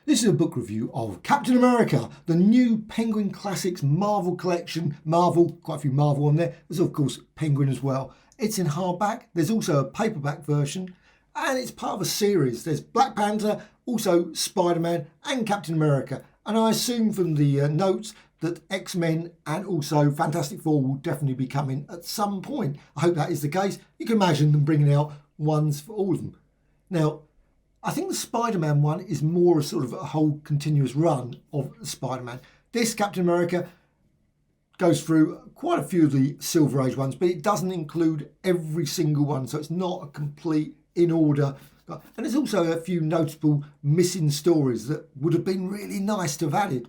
This is a book review of Captain America, the new Penguin Classics Marvel collection. Marvel, quite a few Marvel on there. There's of course Penguin as well. It's in hardback. There's also a paperback version and it's part of a series. There's Black Panther, also Spider-Man and Captain America. And I assume from the notes that X-Men and also Fantastic Four will definitely be coming at some point. I hope that is the case. You can imagine them bringing out ones for all of them. Now, I think the Spider-Man one is more a sort of a whole continuous run of Spider-Man. This Captain America goes through quite a few of the Silver Age ones, but it doesn't include every single one, so it's not a complete in order. And there's also a few notable missing stories that would have been really nice to have added.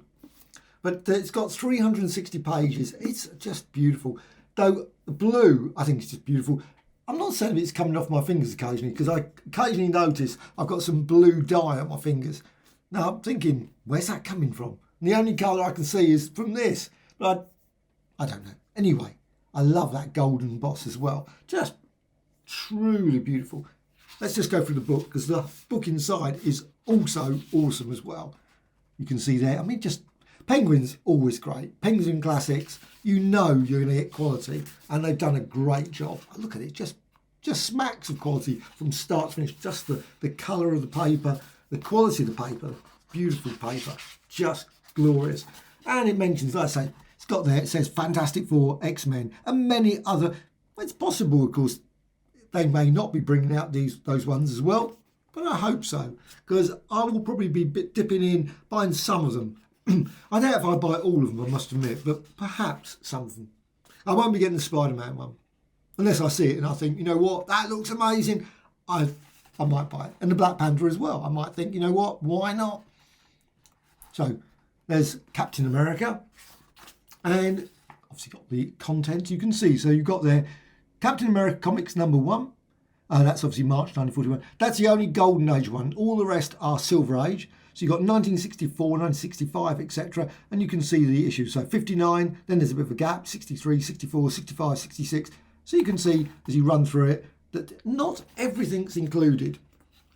But it's got 360 pages. It's just beautiful. Though the blue, I think it's just beautiful. I'm not saying it's coming off my fingers occasionally, because I occasionally notice I've got some blue dye on my fingers. Now I'm thinking, where's that coming from? And the only colour I can see is from this. But I don't know. Anyway, I love that golden emboss as well. Just truly beautiful. Let's just go through the book, because the book inside is also awesome as well. You can see there, I mean, just Penguin's always great. Penguin Classics, you know you're going to get quality, and they've done a great job. Look at it, just smacks of quality from start to finish. Just the colour of the paper, the quality of the paper, beautiful paper, just glorious. And it mentions, like I say, it's got there, it says Fantastic Four, X-Men, and many other. It's possible, of course, they may not be bringing out those ones as well, but I hope so, because I will probably be dipping in, buying some of them. I doubt if I buy all of them, I must admit, but perhaps some of them. I won't be getting the Spider-Man one, unless I see it and I think, you know what, that looks amazing. I might buy it. And the Black Panther as well. I might think, you know what, why not? So there's Captain America, and obviously got the content you can see. So you've got there Captain America Comics #1. That's obviously March 1941. That's the only Golden Age one. All the rest are Silver Age. So you've got 1964, 1965, etc. And you can see the issues. So 59, then there's a bit of a gap, 63, 64, 65, 66. So you can see as you run through it that not everything's included.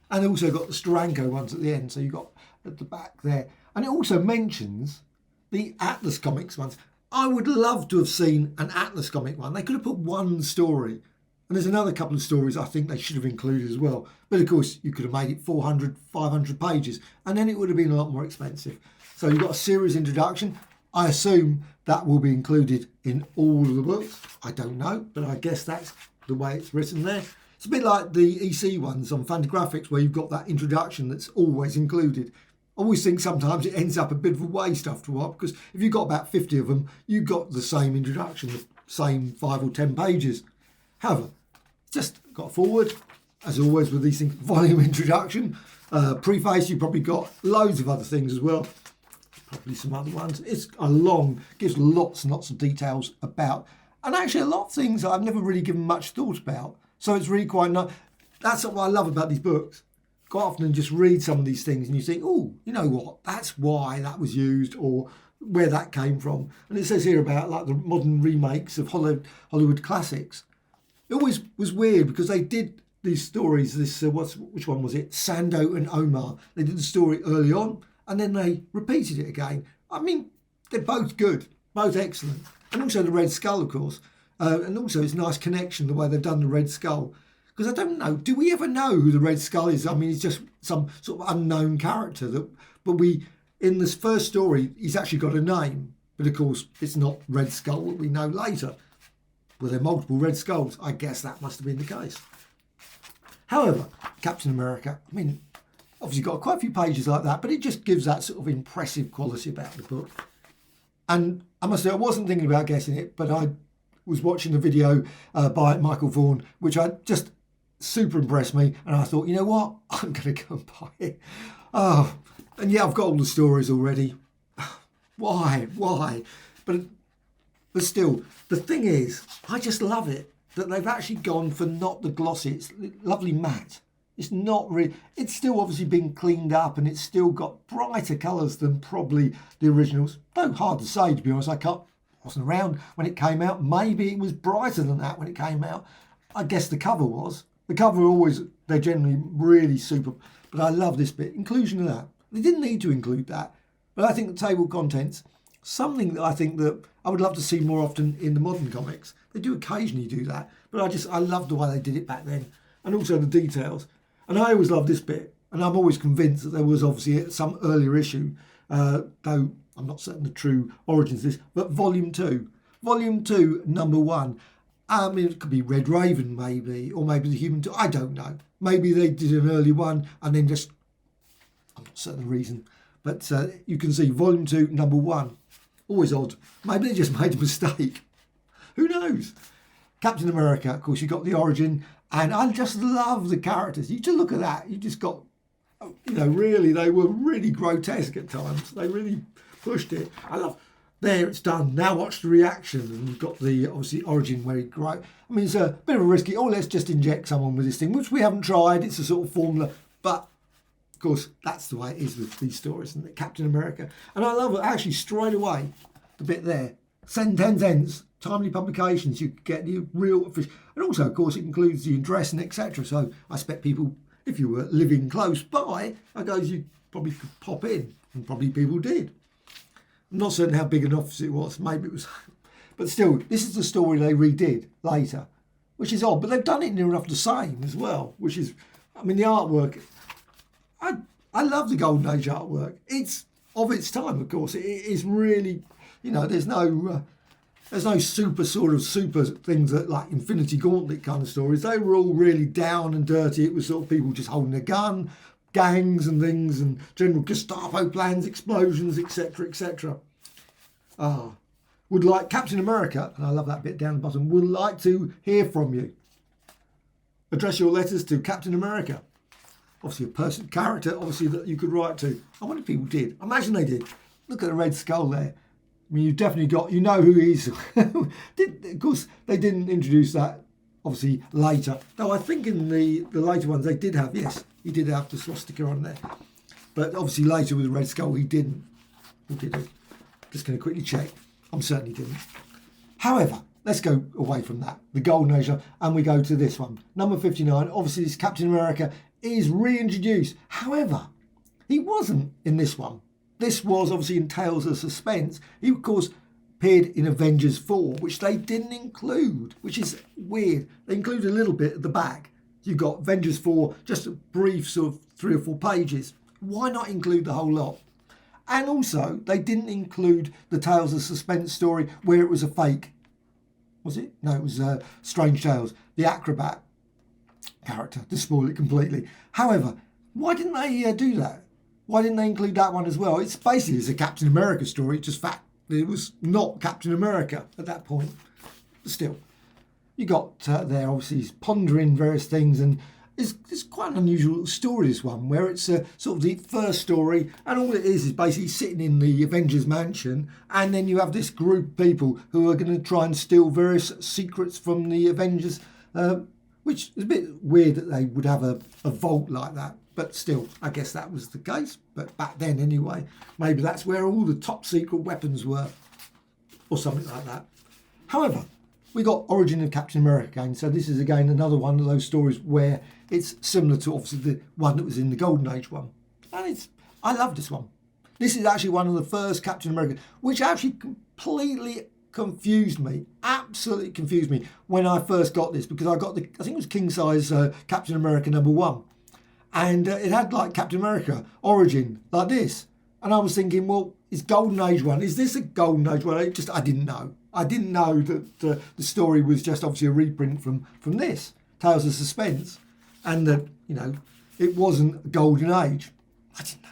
And also got the Steranko ones at the end. So you've got at the back there. And it also mentions the Atlas Comics ones. I would love to have seen an Atlas comic one. They could have put one story. And there's another couple of stories I think they should have included as well. But of course, you could have made it 400, 500 pages, and then it would have been a lot more expensive. So you've got a series introduction. I assume that will be included in all of the books. I don't know, but I guess that's the way it's written there. It's a bit like the EC ones on Fantagraphics, where you've got that introduction that's always included. I always think sometimes it ends up a bit of a waste after a while, because if you've got about 50 of them, you've got the same introduction, the same 5 or 10 pages. However, just got forward, as always with these things, volume introduction, preface, you've probably got loads of other things as well, probably some other ones. It's a long, gives lots and lots of details about, and actually a lot of things I've never really given much thought about. So it's really quite nice. That's what I love about these books. Quite often you just read some of these things and you think, oh, you know what, that's why that was used, or where that came from. And it says here about like the modern remakes of Hollywood classics. It always was weird because they did these stories, which one was it? Sando and Omar. They did the story early on and then they repeated it again. I mean, they're both good, both excellent. And also the Red Skull, of course. And also it's a nice connection, the way they've done the Red Skull. Because I don't know, do we ever know who the Red Skull is? I mean, he's just some sort of unknown character. But in this first story, he's actually got a name. But of course, it's not Red Skull that we know later. Were there multiple Red Skulls? I guess that must have been the case. However, Captain America, I mean, obviously got quite a few pages like that, but it just gives that sort of impressive quality about the book. And I must say, I wasn't thinking about getting it, but I was watching a video by Michael Vaughan, which just super impressed me. And I thought, you know what? I'm going to go and buy it. Oh, and yeah, I've got all the stories already. Why? But still, the thing is, I just love it that they've actually gone for not the glossy. It's lovely matte. It's not really. It's still obviously been cleaned up, and it's still got brighter colours than probably the originals. Though hard to say, to be honest. I wasn't around when it came out. Maybe it was brighter than that when it came out. I guess the cover was. The cover they're generally really super. But I love this bit. Inclusion of that. They didn't need to include that, but I think the table of contents, something that I think that I would love to see more often in the modern comics. They do occasionally do that, but I love the way they did it back then, and also the details. And I always love this bit, and I'm always convinced that there was obviously some earlier issue, though I'm not certain the true origins of this, but Volume 2. Volume 2, number 1. I mean, it could be Red Raven maybe, or maybe the Human... I don't know. Maybe they did an early one and then just... I'm not certain the reason. But you can see Volume 2, number 1. Always odd. Maybe they just made a mistake. Who knows? Captain America, of course, you got the origin. And I just love the characters. You just look at that. You just got... You know, really, they were really grotesque at times. They really pushed it. I love... There, it's done. Now watch the reaction. And you've got the, obviously, origin where it grows. I mean, it's a bit of a risky, let's just inject someone with this thing, which we haven't tried. It's a sort of formula. But, of course, that's the way it is with these stories, isn't it? Captain America. And I love it. Actually, straight away, the bit there. Send 10 cents. Timely publications. You get the real official. And also, of course, it includes the address and etc. So I expect people, if you were living close by, I guess you probably could pop in. And probably people did. I'm not certain how big an office it was. Maybe it was... But still, this is the story they redid later, which is odd. But they've done it near enough the same as well, which is... I mean, the artwork... I love the Golden Age artwork. It's of its time, of course. It is really... You know, there's no super things that like Infinity Gauntlet kind of stories. They were all really down and dirty. It was sort of people just holding a gun, gangs and things, and general Gestapo plans, explosions, etc., etc. Would like Captain America, and I love that bit down the bottom, would like to hear from you. Address your letters to Captain America. Obviously a character, obviously, that you could write to. I wonder if people did. I imagine they did. Look at the red skull there. I mean, you've definitely got, you know who he is. Of course, they didn't introduce that, obviously, later. Though I think in the later ones they did have, yes, he did have the swastika on there. But obviously later with the red skull, he didn't. Or did he? Just going to quickly check. I'm certain he didn't. However, let's go away from that, the Golden Age, and we go to this one. Number 59, obviously this Captain America is reintroduced. However, he wasn't in this one. This was obviously in Tales of Suspense. He, of course, appeared in Avengers 4, which they didn't include, which is weird. They included a little bit at the back. You got Avengers 4, just a brief sort of 3 or 4 pages. Why not include the whole lot? And also, they didn't include the Tales of Suspense story where it was a fake. Was it? No, it was Strange Tales, the acrobat character, to spoil it completely. However, why didn't they do that? Why didn't they include that one as well? It's basically a Captain America story. It's just fact that it was not Captain America at that point. But still, you got there, obviously, he's pondering various things, and it's quite an unusual story, this one, where it's sort of the first story, and all it is basically sitting in the Avengers mansion, and then you have this group of people who are going to try and steal various secrets from the Avengers, which is a bit weird that they would have a vault like that. But still, I guess that was the case. But back then anyway, maybe that's where all the top secret weapons were, or something like that. However, we got Origin of Captain America again. So this is again another one of those stories where it's similar to obviously the one that was in the Golden Age one. And I love this one. This is actually one of the first Captain America, which actually completely confused me, absolutely confused me when I first got this, because I think it was king size Captain America number 1. And it had like Captain America Origin like this, and I was thinking, well, is Golden Age one? Is this a Golden Age one? I didn't know. I didn't know that the story was just obviously a reprint from this Tales of Suspense, and that it wasn't a Golden Age. I didn't know,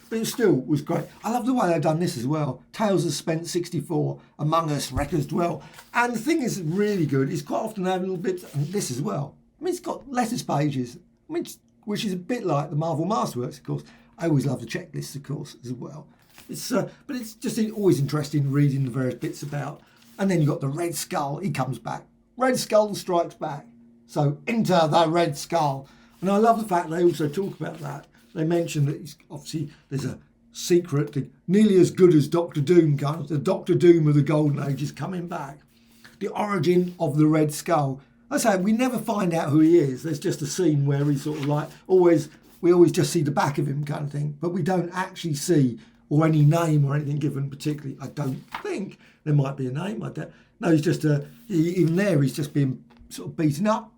but it still was great. I love the way they've done this as well. Tales of Suspense 64, Among Us, Records Dwell, and the thing is really good is quite often they have little bits, and this as well. I mean, it's got letters pages. I mean, which is a bit like the Marvel Masterworks, of course. I always love the checklists, of course, as well. But it's just always interesting reading the various bits about. And then you've got the Red Skull. He comes back. Red Skull strikes back. So enter the Red Skull. And I love the fact they also talk about that. They mention that obviously there's a secret thing, nearly as good as Doctor Doom kind of. The Doctor Doom of the Golden Age is coming back. The origin of the Red Skull. I say we never find out who he is. There's just a scene where he's sort of like always we always just see the back of him kind of thing, but we don't actually see or any name or anything given particularly. I don't think there might be a name. I don't. No, he's just even there. He's just been sort of beaten up,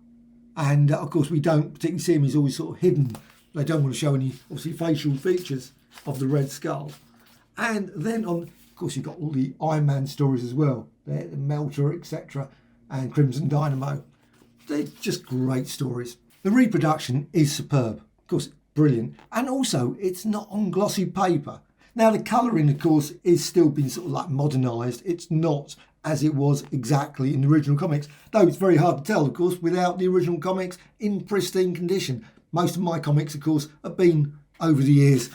and of course we don't particularly see him. He's always sort of hidden. They don't want to show any obviously facial features of the Red Skull. And then of course you've got all the Iron Man stories as well. The Melter, etc., and Crimson Dynamo. They're just great stories. The reproduction is superb. Of course, brilliant. And also, it's not on glossy paper. Now, the colouring, of course, is still being sort of like modernised. It's not as it was exactly in the original comics. Though it's very hard to tell, of course, without the original comics in pristine condition. Most of my comics, of course, have been, over the years,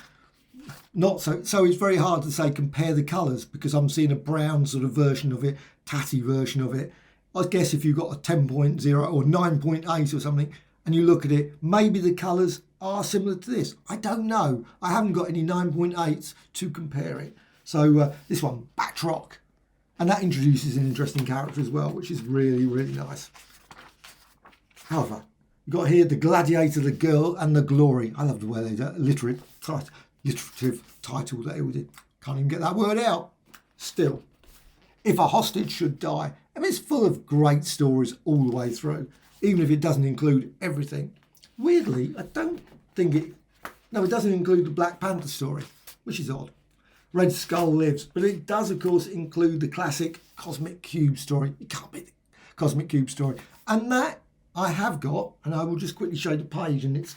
not so. So it's very hard to say compare the colours, because I'm seeing a brown sort of version of it, tatty version of it. I guess if you've got a 10.0 or 9.8 or something, and you look at it, maybe the colours are similar to this. I don't know. I haven't got any 9.8s to compare it. So this one, Batroc. And that introduces an interesting character as well, which is really, really nice. However, you've got here the Gladiator, the Girl, and the Glory. I love the way they do it. Alliterative title they all did. Can't even get that word out. Still, if a hostage should die, I mean, it's full of great stories all the way through, even if it doesn't include everything. Weirdly, I don't think it... No, it doesn't include the Black Panther story, which is odd. Red Skull lives, but it does, of course, include the classic Cosmic Cube story. It can't be the Cosmic Cube story. And that I have got, and I will just quickly show the page, and it's...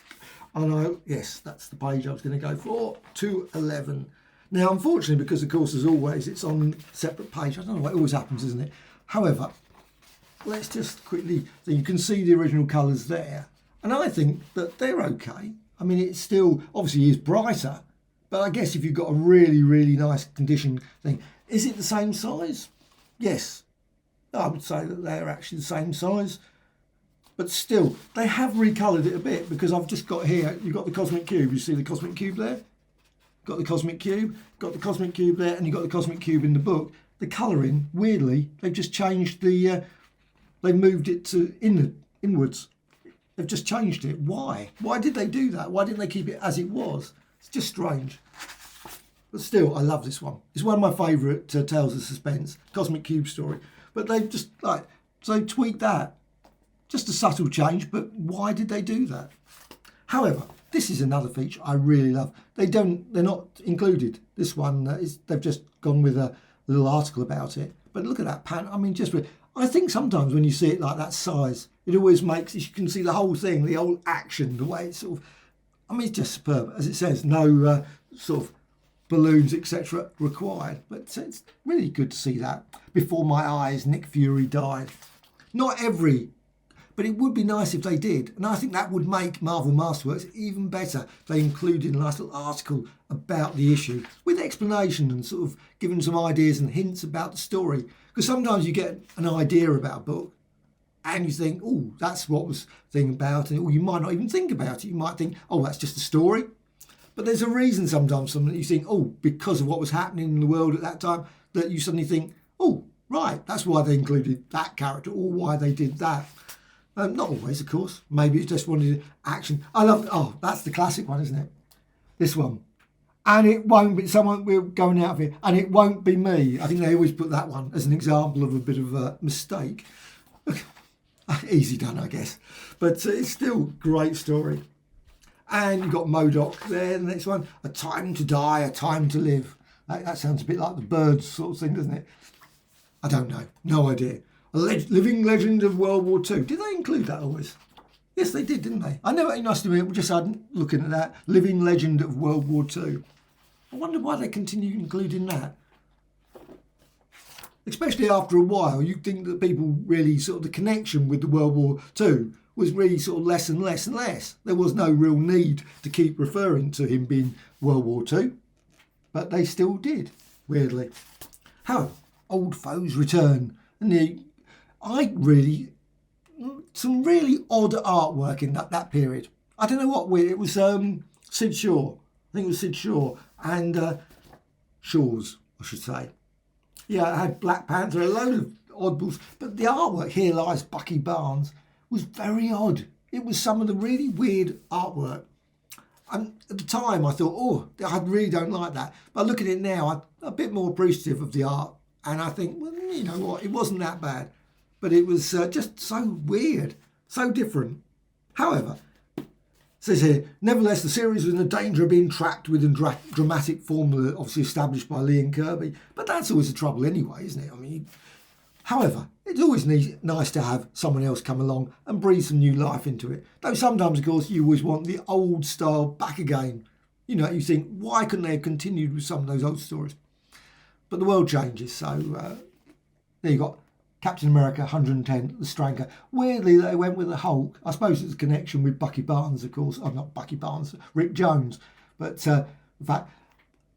yes, that's the page I was going to go for, 211. Now, unfortunately, because, of course, as always, it's on a separate page. I don't know why it always happens, isn't it? However, let's just quickly... So you can see the original colours there. And I think that they're okay. I mean, it's still, obviously, is brighter. But I guess if you've got a really, really nice condition thing... Is it the same size? Yes. I would say that they're actually the same size. But still, they have recoloured it a bit, because I've just got here, you've got the Cosmic Cube. You see the Cosmic Cube there? Got the Cosmic Cube, got the Cosmic Cube there, and you've got the Cosmic Cube in the book. The colouring, weirdly, they've just changed the... they've moved it to inwards. They've just changed it. Why? Why did they do that? Why didn't they keep it as it was? It's just strange. But still, I love this one. It's one of my favourite Tales of Suspense, Cosmic Cube story. But they've just, so tweaked that. Just a subtle change, but why did they do that? However, this is another feature I really love. They're not included. This one, they've just gone with a little article about it. But look at that pan. I mean, I think sometimes when you see it like that size, it always makes, you can see the whole thing, the whole action, the way it's sort of, I mean, it's just superb. As it says, no sort of balloons, etc. required. But it's really good to see that. Before my eyes, Nick Fury died. Not every... But it would be nice if they did. And I think that would make Marvel Masterworks even better. They included a nice little article about the issue with explanation and sort of giving some ideas and hints about the story. Because sometimes you get an idea about a book and you think, oh, that's what was the thing about it. Or you might not even think about it. You might think, oh, that's just a story. But there's a reason sometimes you think, oh, because of what was happening in the world at that time, that you suddenly think, oh, right, that's why they included that character or why they did that. Not always, of course. Maybe it just wanted action. I love... Oh, that's the classic one, isn't it? This one. And it won't be... Someone... We're going out of here. And it won't be me. I think they always put that one as an example of a bit of a mistake. Easy done, I guess. But it's still a great story. And you've got MODOK there. The next one. A time to die, a time to live. That sounds a bit like the Birds sort of thing, doesn't it? I don't know. No idea. A living legend of World War II. Did they include that always? Yes, they did, didn't they? I know it must have been just looking at that. Living legend of World War II. I wonder why they continue including that. Especially after a while, you'd think that people really sort of the connection with the World War II was really sort of less and less and less. There was no real need to keep referring to him being World War II. But they still did, weirdly. However, old foes return. And some really odd artwork in that period. I don't know what weird. It was Sid Shaw. I think it was Sid Shaw and Shaw's, I should say. Yeah, it had Black Panther, a load of oddballs. But the artwork, Here Lies Bucky Barnes, was very odd. It was some of the really weird artwork. And at the time I thought, oh, I really don't like that. But I look at it now, I'm a bit more appreciative of the art. And I think, well, you know what, it wasn't that bad. But it was just so weird, so different. However, it says here, nevertheless, the series was in the danger of being trapped within dramatic formula, obviously established by Lee and Kirby. But that's always the trouble anyway, isn't it? I mean, however, it's always nice to have someone else come along and breathe some new life into it. Though sometimes, of course, you always want the old style back again. You know, you think, why couldn't they have continued with some of those old stories? But the world changes, so there you got Captain America 110, the Steranko. Weirdly, they went with the Hulk. I suppose it's a connection with Bucky Barnes, of course. Oh, not Bucky Barnes, Rick Jones. But in fact,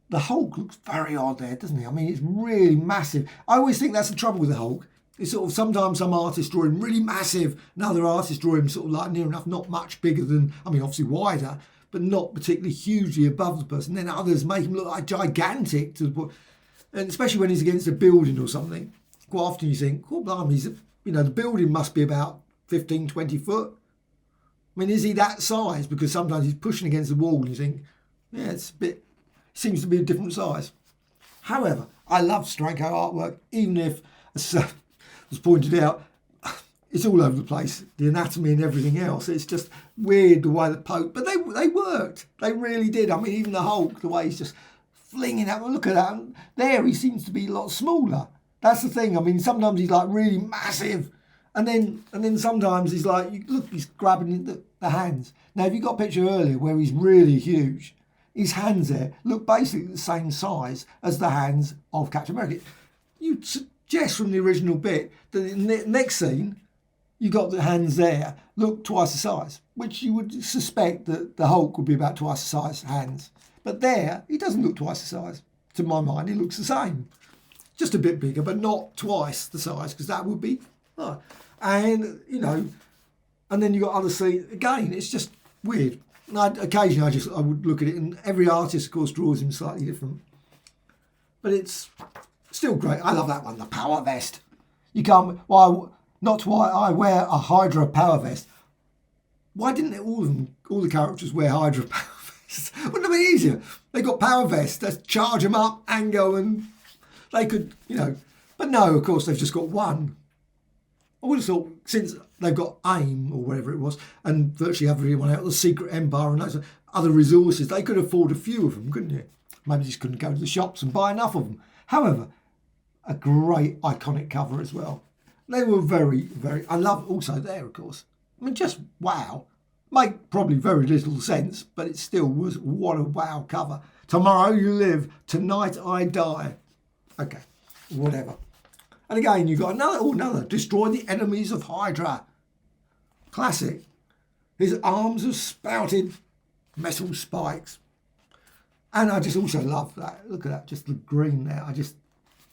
the Hulk looks very odd there, doesn't he? I mean, it's really massive. I always think that's the trouble with the Hulk. It's sort of sometimes some artists draw him really massive, and other artists draw him sort of like near enough, not much bigger than, I mean, obviously wider, but not particularly hugely above the person. Then others make him look like gigantic to the point. And especially when he's against a building or something, quite often you think, oh, blimey, the building must be about 15, 20 foot. I mean, is he that size? Because sometimes he's pushing against the wall and you think, yeah, seems to be a different size. However, I love Steranko artwork, even if, as was pointed out, it's all over the place, the anatomy and everything else. It's just weird the way the Pope, but they worked. They really did. I mean, even the Hulk, the way he's just flinging out. Look at that. There, he seems to be a lot smaller. That's the thing. I mean, sometimes he's like really massive, and then sometimes he's like, look, he's grabbing the hands. Now, if you got a picture earlier where he's really huge, his hands there look basically the same size as the hands of Captain America. You suggest from the original bit that in the next scene, you got the hands there look twice the size, which you would suspect that the Hulk would be about twice the size hands. But there, he doesn't look twice the size. To my mind, he looks the same. Just a bit bigger, but not twice the size, because that would be... Oh. And, and then you got other scenes. Again, it's just weird. And occasionally, I would look at it, and every artist, of course, draws him slightly different. But it's still great. I love that one, the power vest. You can't... Not why I wear a Hydra power vest. Why didn't all the characters wear Hydra power vests? Wouldn't it be easier? They got power vests. Let's charge them up and go, and they could, But no, of course, they've just got one. I would have thought, since they've got AIM or whatever it was, and virtually everyone out, the Secret Empire and those other resources, they could afford a few of them, couldn't you? Maybe just couldn't go to the shops and buy enough of them. However, a great iconic cover as well. They were very, very... I love also there, of course. I mean, just wow. Make probably very little sense, but it still was what a wow cover. Tomorrow you live, tonight I die. Okay, whatever. And again, you've got another. Destroy the enemies of Hydra. Classic. His arms are spouted metal spikes. And I just also love that. Look at that, just the green there.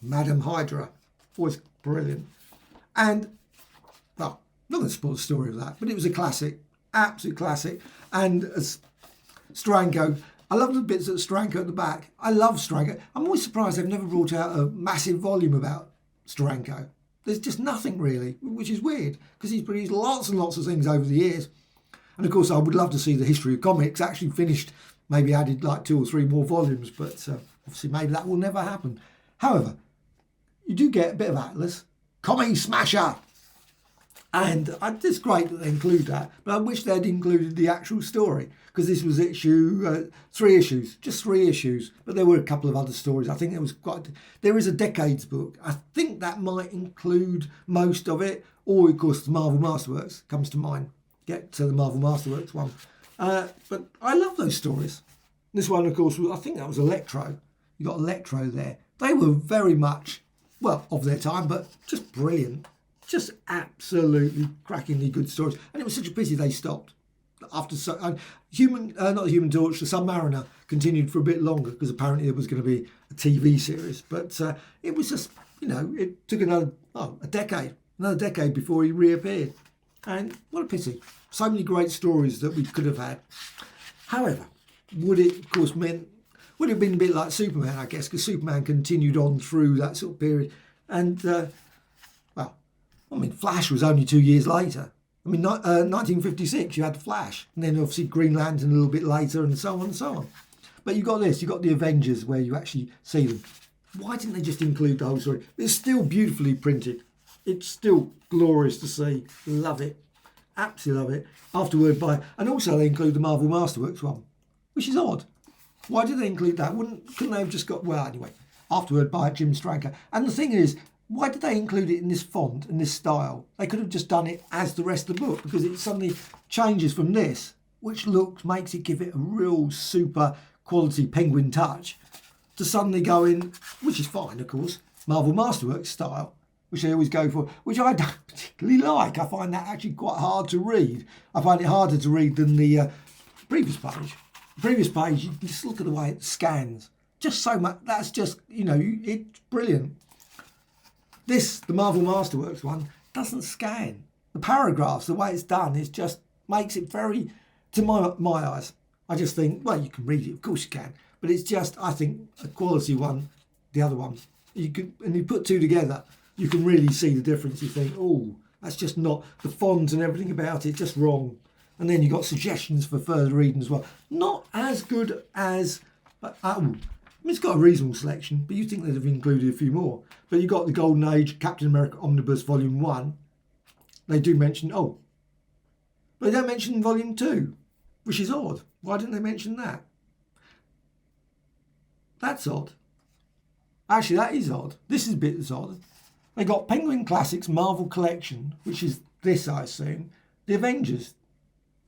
Madam Hydra. Always brilliant. And, well, not going to spoil the story of that, but it was a classic, absolute classic. And as Steranko, I love the bits at Steranko at the back. I love Steranko. I'm always surprised they've never brought out a massive volume about Steranko. There's just nothing really, which is weird, because he's produced lots and lots of things over the years. And of course, I would love to see the history of comics actually finished, maybe added like 2 or 3 more volumes, but obviously maybe that will never happen. However, you do get a bit of Atlas. Commie Smasher! And it's great that they include that, but I wish they'd included the actual story, because this was issue 3 issues, just 3 issues, but there were a couple of other stories. I think there is a Decades book. I think that might include most of it, or of course the Marvel Masterworks comes to mind. Get to the Marvel Masterworks one. But I love those stories. This one, of course, I think that was Electro. You got Electro there. They were very much, well, of their time, but just brilliant. Just absolutely crackingly good stories. And it was such a pity they stopped. After not the Human Torch, the Submariner continued for a bit longer, because apparently there was going to be a TV series. But it was just, it took another decade before he reappeared. And what a pity. So many great stories that we could have had. However, would it have been a bit like Superman, I guess, because Superman continued on through that sort of period. And, Flash was only 2 years later. I mean, 1956, you had Flash, and then obviously Green Lantern a little bit later, and so on and so on. But you got this, you got the Avengers where you actually see them. Why didn't they just include the whole story? It's still beautifully printed. It's still glorious to see. Love it. Absolutely love it. Afterward by, and also they include the Marvel Masterworks one, which is odd. Why did they include that? Couldn't they have just got, well, anyway, Afterward by Jim Steranko. And the thing is, why did they include it in this font and this style? They could have just done it as the rest of the book, because it suddenly changes from this, which makes it give it a real super quality Penguin touch, to suddenly go in, which is fine, of course, Marvel Masterworks style, which they always go for, which I don't particularly like. I find that actually quite hard to read. I find it harder to read than the previous page. The previous page, you just look at the way it scans. Just so much, that's just, it's brilliant. This, the Marvel Masterworks one, doesn't scan. The paragraphs, the way it's done, is just makes it very, to my eyes, I just think, well, you can read it, of course you can, but it's just, I think, a quality one, the other one. And you put two together, you can really see the difference. You think, oh, that's just not, the font and everything about it, just wrong. And then you've got suggestions for further reading as well. Not as good as, it's got a reasonable selection, but you think they'd have included a few more. But you've got the Golden Age Captain America Omnibus Volume 1. They do mention, but they don't mention Volume 2, which is odd. Why didn't they mention that? That's odd. Actually, that is odd. This is a bit odd. They got Penguin Classics Marvel Collection, which is this, I assume. The Avengers.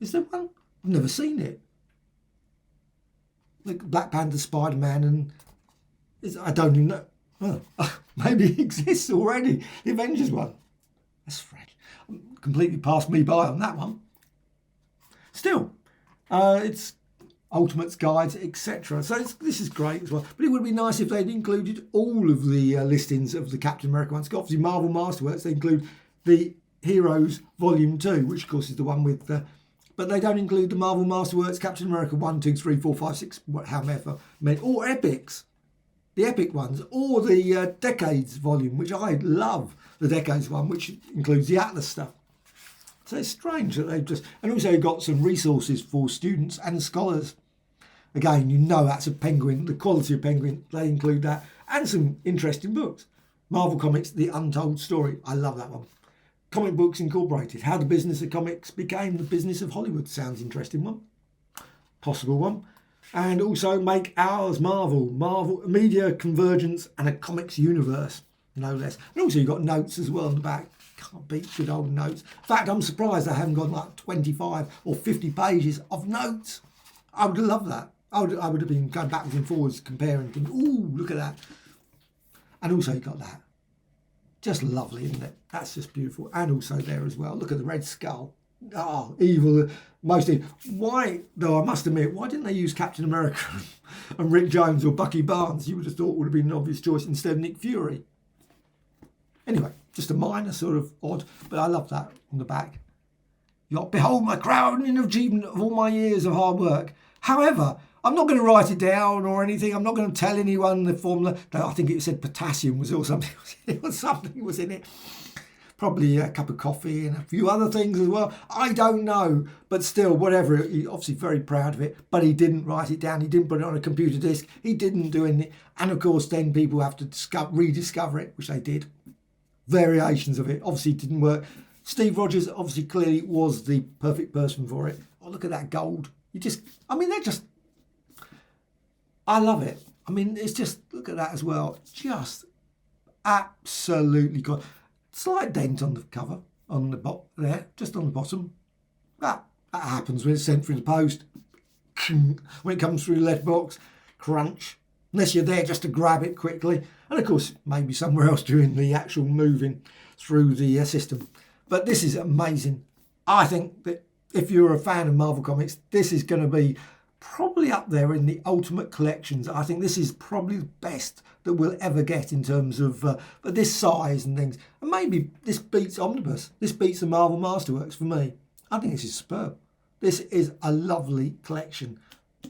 Is there one? I've never seen it. Like Black Panther, Spider-Man, and I don't even know. Oh, maybe it exists already. The Avengers one. That's fresh. Completely passed me by on that one. Still, it's Ultimates, Guides, etc. So this is great as well. But it would be nice if they'd included all of the listings of the Captain America ones. Obviously, Marvel Masterworks, they include the Heroes Volume 2, which of course is the one with but they don't include the Marvel Masterworks Captain America 1, 2, 3, 4, 5, 6, however many, or epics, the epic ones, or the Decades volume, which I love, the Decades one, which includes the Atlas stuff. So it's strange that they've just, and also got some resources for students and scholars. Again, that's a Penguin, the quality of Penguin, they include that, and some interesting books. Marvel Comics, The Untold Story, I love that one. Comic Books Incorporated, How the Business of Comics Became the Business of Hollywood. Sounds interesting one. Possible one. And also Make Ours Marvel, Marvel Media Convergence and a Comics Universe, no less. And also you've got notes as well on the back. Can't beat good old notes. In fact, I'm surprised I haven't got like 25 or 50 pages of notes. I would love that. I would have been going backwards and forwards comparing, thinking, ooh, look at that. And also you got that. Just lovely, isn't it? That's just beautiful. And also there as well, look at the Red Skull. Oh, evil, most evil. Why, though I must admit, why didn't they use Captain America and Rick Jones or Bucky Barnes? You would have thought would have been an obvious choice instead of Nick Fury. Anyway, just a minor sort of odd, but I love that on the back. You got, behold my crowning achievement of all my years of hard work. However, I'm not going to write it down or anything. I'm not going to tell anyone the formula. I think it said potassium was or something. Something was in it. Probably a cup of coffee and a few other things as well. I don't know. But still, whatever. He's obviously very proud of it. But he didn't write it down. He didn't put it on a computer disk. He didn't do anything. And of course, then people have to rediscover it, which they did. Variations of it. Obviously, it didn't work. Steve Rogers obviously clearly was the perfect person for it. Oh, look at that gold. They're just... I love it. It's just, look at that as well. Just absolutely good. Slight dent on the cover, on the bottom there, just on the bottom. That happens when it's sent through the post. When it comes through the letterbox, crunch. Unless you're there just to grab it quickly. And of course, maybe somewhere else during the actual moving through the system. But this is amazing. I think that if you're a fan of Marvel Comics, this is going to be probably up there in the ultimate collections. I think this is probably the best that we'll ever get in terms of this size and things. And maybe this beats Omnibus. This beats the Marvel Masterworks for me. I think this is superb. This is a lovely collection.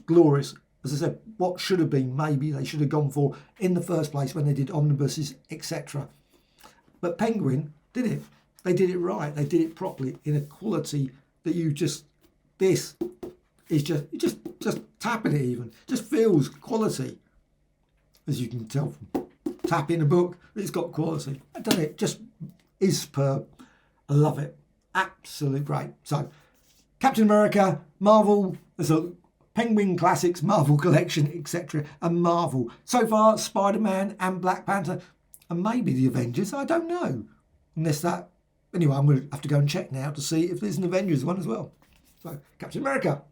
Glorious. As I said, what should have been, maybe they should have gone for in the first place when they did omnibuses, etc. But Penguin did it. They did it right. They did it properly in a quality that this is just tapping it even. Just feels quality. As you can tell from tapping a book, it's got quality. I don't know, it just is superb. I love it. Absolutely great. So, Captain America, Marvel, there's a Penguin Classics, Marvel Collection, etc. and Marvel. So far, Spider-Man and Black Panther, and maybe the Avengers, I don't know. Unless that... Anyway, I'm going to have to go and check now to see if there's an Avengers one as well. So, Captain America.